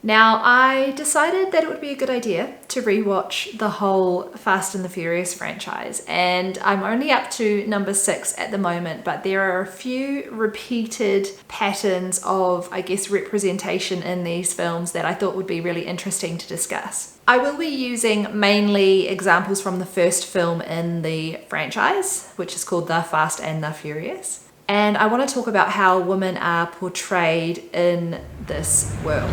Now, I decided that it would be a good idea to rewatch the whole Fast and the Furious franchise, and I'm only up to number 6 at the moment, but there are a few repeated patterns of, I guess, representation in these films that I thought would be really interesting to discuss. I will be using mainly examples from the first film in the franchise, which is called The Fast and the Furious. And I want to talk about how women are portrayed in this world.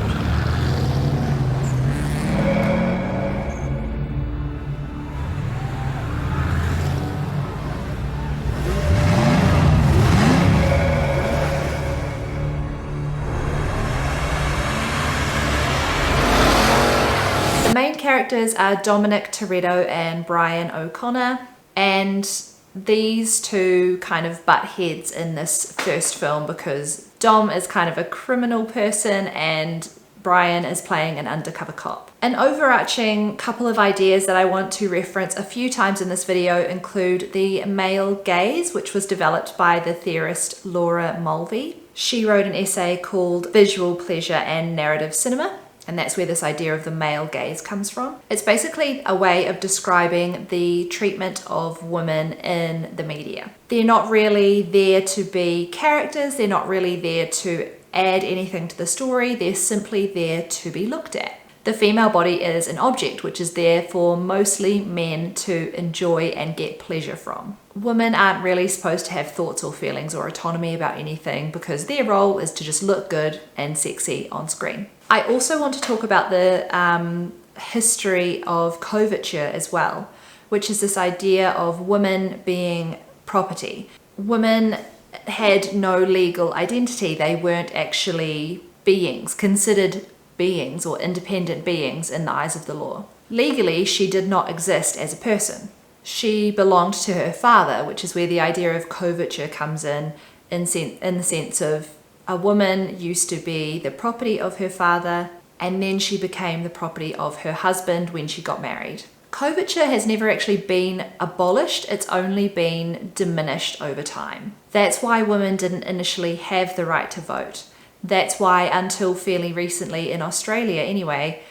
The main characters are Dominic Toretto and Brian O'Connor, and these two kind of butt heads in this first film because Dom is kind of a criminal person and Brian is playing an undercover cop. An overarching couple of ideas that I want to reference a few times in this video include the male gaze, which was developed by the theorist Laura Mulvey. She wrote an essay called Visual Pleasure and Narrative Cinema, and that's where this idea of the male gaze comes from. It's basically a way of describing the treatment of women in the media. They're not really there to be characters, they're not really there to add anything to the story, they're simply there to be looked at. The female body is an object which is there for mostly men to enjoy and get pleasure from. Women aren't really supposed to have thoughts or feelings or autonomy about anything because their role is to just look good and sexy on screen. I also want to talk about the history of coverture as well, which is this idea of women being property. Women had no legal identity. They weren't actually beings, considered beings or independent beings in the eyes of the law. Legally, she did not exist as a person. She belonged to her father, which is where the idea of coverture comes in the sense of a woman used to be the property of her father, and then she became the property of her husband when she got married. Coverture has never actually been abolished, it's only been diminished over time. That's why women didn't initially have the right to vote. That's why until fairly recently in Australia anyway,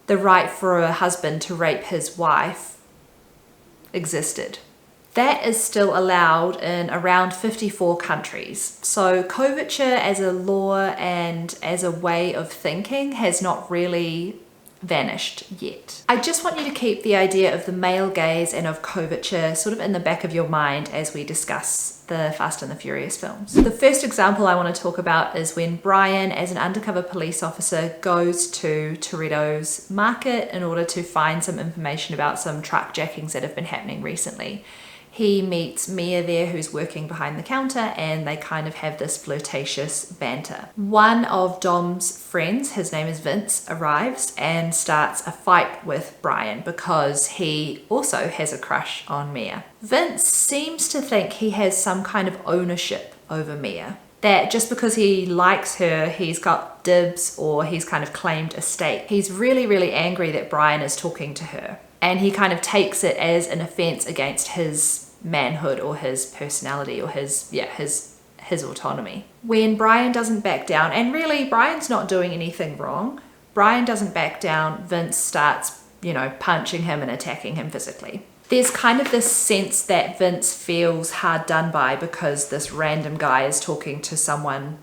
the right for a husband to rape his wife existed. That is still allowed in around 54 countries. So coverture as a law and as a way of thinking has not really vanished yet. I just want you to keep the idea of the male gaze and of coverture sort of in the back of your mind as we discuss the Fast and the Furious films. The first example I want to talk about is when Brian, as an undercover police officer, goes to Toretto's market in order to find some information about some truck jackings that have been happening recently. He meets Mia there, who's working behind the counter, and they kind of have this flirtatious banter. One of Dom's friends, his name is Vince, arrives and starts a fight with Brian because he also has a crush on Mia. Vince seems to think he has some kind of ownership over Mia. That just because he likes her, he's got dibs or he's kind of claimed a stake. He's really, really angry that Brian is talking to her. And he kind of takes it as an offense against his manhood or his personality or his autonomy. When Brian doesn't back down, and really Brian's not doing anything wrong, Brian doesn't back down, Vince starts, punching him and attacking him physically. There's kind of this sense that Vince feels hard done by because this random guy is talking to someone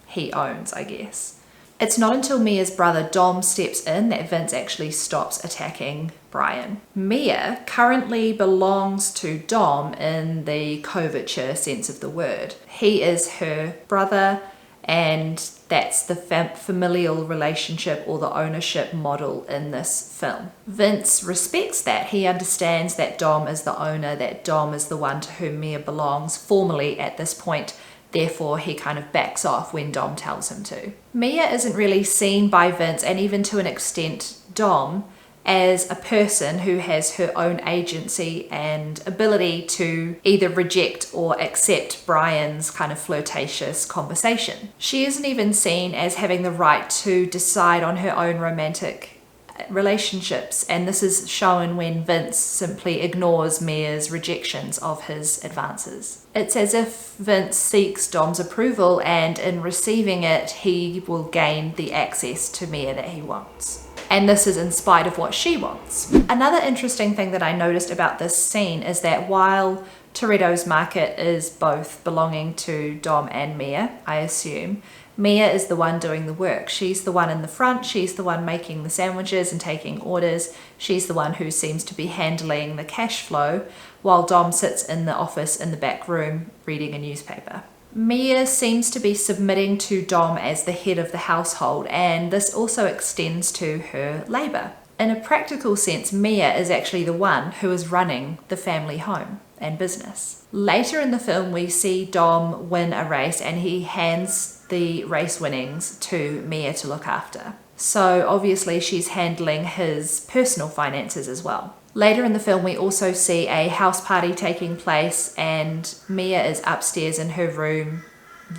he owns, I guess. It's not until Mia's brother Dom steps in that Vince actually stops attacking Brian. Mia currently belongs to Dom in the coverture sense of the word. He is her brother, and that's the familial relationship or the ownership model in this film. Vince respects that. He understands that Dom is the owner, that Dom is the one to whom Mia belongs formally at this point. Therefore, he kind of backs off when Dom tells him to. Mia isn't really seen by Vince, and even to an extent Dom, as a person who has her own agency and ability to either reject or accept Brian's kind of flirtatious conversation. She isn't even seen as having the right to decide on her own romantic relationships, and this is shown when Vince simply ignores Mia's rejections of his advances. It's as if Vince seeks Dom's approval, and in receiving it, he will gain the access to Mia that he wants. And this is in spite of what she wants. Another interesting thing that I noticed about this scene is that while Toretto's market is both belonging to Dom and Mia, I assume, Mia is the one doing the work. She's the one in the front, she's the one making the sandwiches and taking orders, she's the one who seems to be handling the cash flow, while Dom sits in the office in the back room reading a newspaper. Mia seems to be submitting to Dom as the head of the household, and this also extends to her labour. In a practical sense, Mia is actually the one who is running the family home and business. Later in the film, we see Dom win a race and he hands the race winnings to Mia to look after. So obviously she's handling his personal finances as well. Later in the film, we also see a house party taking place, and Mia is upstairs in her room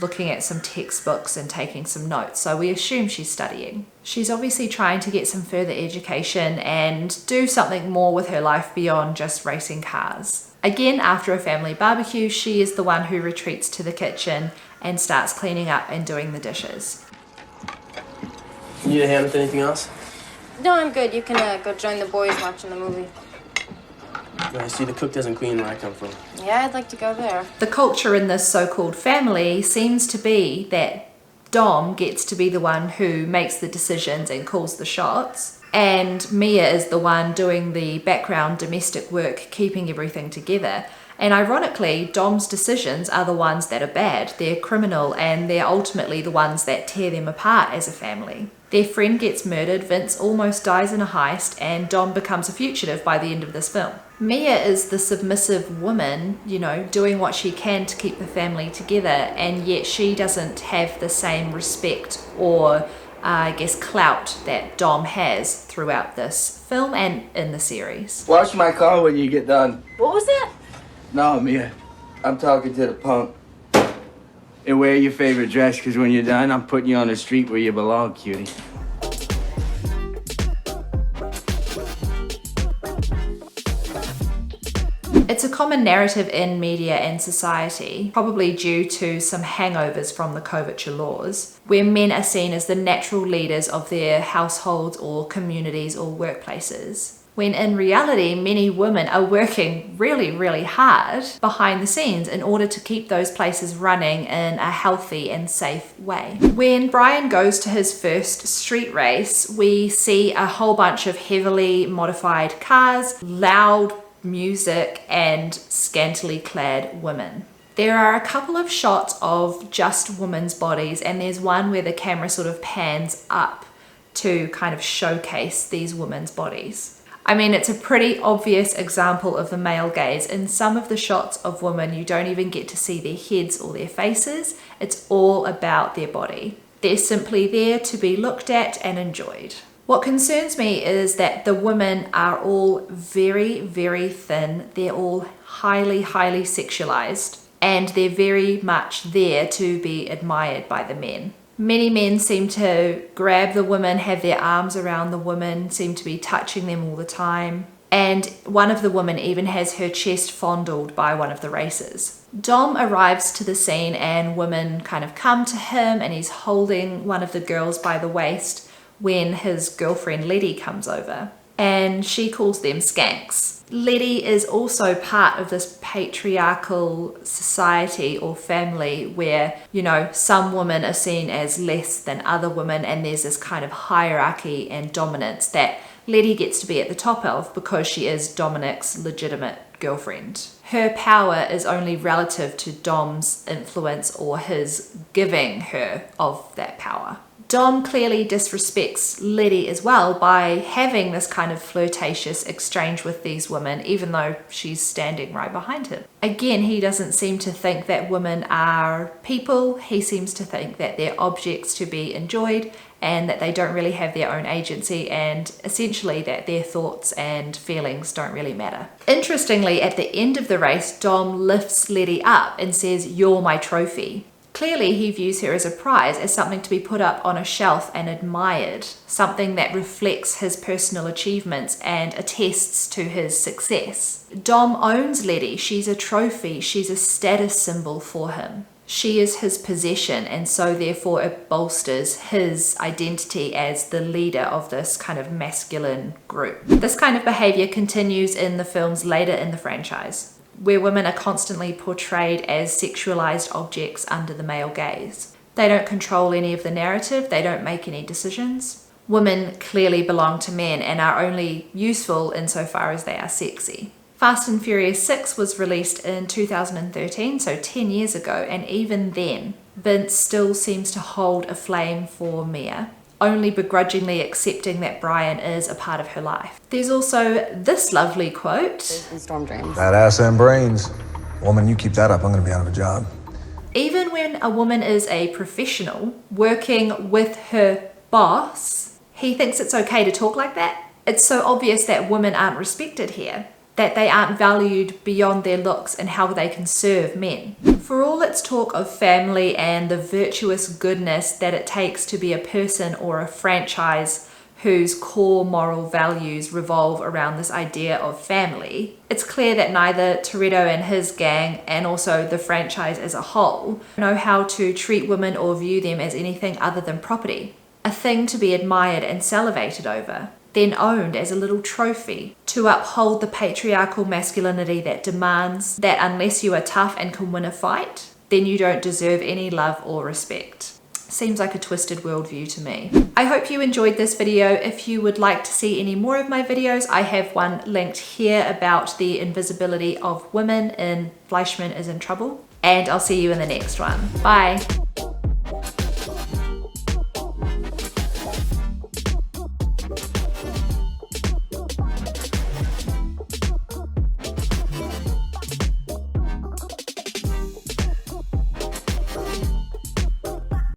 looking at some textbooks and taking some notes, so we assume she's studying. She's obviously trying to get some further education and do something more with her life beyond just racing cars. Again, after a family barbecue, she is the one who retreats to the kitchen and starts cleaning up and doing the dishes. You need a hand with anything else? No, I'm good. You can go join the boys watching the movie. I see the cook doesn't clean where I come from. Yeah, I'd like to go there. The culture in this so-called family seems to be that Dom gets to be the one who makes the decisions and calls the shots, and Mia is the one doing the background domestic work, keeping everything together. And ironically, Dom's decisions are the ones that are bad. They're criminal, and they're ultimately the ones that tear them apart as a family. Their friend gets murdered, Vince almost dies in a heist, and Dom becomes a fugitive by the end of this film. Mia is the submissive woman, you know, doing what she can to keep the family together, and yet she doesn't have the same respect or I guess clout that Dom has throughout this film and in the series. Wash my car when you get done. What was that? No, Mia. I'm talking to the punk. And wear your favorite dress, because when you're done, I'm putting you on the street where you belong, cutie. It's a common narrative in media and society, probably due to some hangovers from the coverture laws, where men are seen as the natural leaders of their households or communities or workplaces, when in reality many women are working really, really hard behind the scenes in order to keep those places running in a healthy and safe way. When Brian goes to his first street race, we see a whole bunch of heavily modified cars, loud music, and scantily clad women. There are a couple of shots of just women's bodies, and there's one where the camera sort of pans up to kind of showcase these women's bodies. I mean, it's a pretty obvious example of the male gaze. In some of the shots of women, you don't even get to see their heads or their faces. It's all about their body. They're simply there to be looked at and enjoyed. What concerns me is that the women are all very, very thin. They're all highly, highly sexualized, and they're very much there to be admired by the men. Many men seem to grab the women, have their arms around the women, seem to be touching them all the time. And one of the women even has her chest fondled by one of the racers. Dom arrives to the scene and women kind of come to him, and he's holding one of the girls by the waist when his girlfriend Letty comes over, and she calls them skanks. Letty is also part of this patriarchal society or family where, you know, some women are seen as less than other women, and there's this kind of hierarchy and dominance that Letty gets to be at the top of because she is Dominic's legitimate girlfriend. Her power is only relative to Dom's influence or his giving her of that power. Dom clearly disrespects Letty as well by having this kind of flirtatious exchange with these women, even though she's standing right behind him. Again, he doesn't seem to think that women are people. He seems to think that they're objects to be enjoyed and that they don't really have their own agency, and essentially that their thoughts and feelings don't really matter. Interestingly, at the end of the race, Dom lifts Letty up and says, "You're my trophy." Clearly, he views her as a prize, as something to be put up on a shelf and admired, something that reflects his personal achievements and attests to his success. Dom owns Letty. She's a trophy. She's a status symbol for him. She is his possession, and so therefore it bolsters his identity as the leader of this kind of masculine group. This kind of behavior continues in the films later in the franchise, where women are constantly portrayed as sexualized objects under the male gaze. They don't control any of the narrative, they don't make any decisions. Women clearly belong to men and are only useful insofar as they are sexy. Fast and Furious 6 was released in 2013, so 10 years ago, and even then, Vince still seems to hold a flame for Mia, only begrudgingly accepting that Brian is a part of her life. There's also this lovely quote. In Storm Dreams. That ass and brains. Woman, you keep that up, I'm gonna be out of a job. Even when a woman is a professional working with her boss, he thinks it's okay to talk like that. It's so obvious that women aren't respected here, that they aren't valued beyond their looks and how they can serve men. For all its talk of family and the virtuous goodness that it takes to be a person or a franchise whose core moral values revolve around this idea of family, it's clear that neither Toretto and his gang, and also the franchise as a whole, know how to treat women or view them as anything other than property, a thing to be admired and salivated over, then owned as a little trophy to uphold the patriarchal masculinity that demands that unless you are tough and can win a fight, then you don't deserve any love or respect. Seems like a twisted worldview to me. I hope you enjoyed this video. If you would like to see any more of my videos, I have one linked here about the invisibility of women in Fleischman is in Trouble. And I'll see you in the next one. Bye.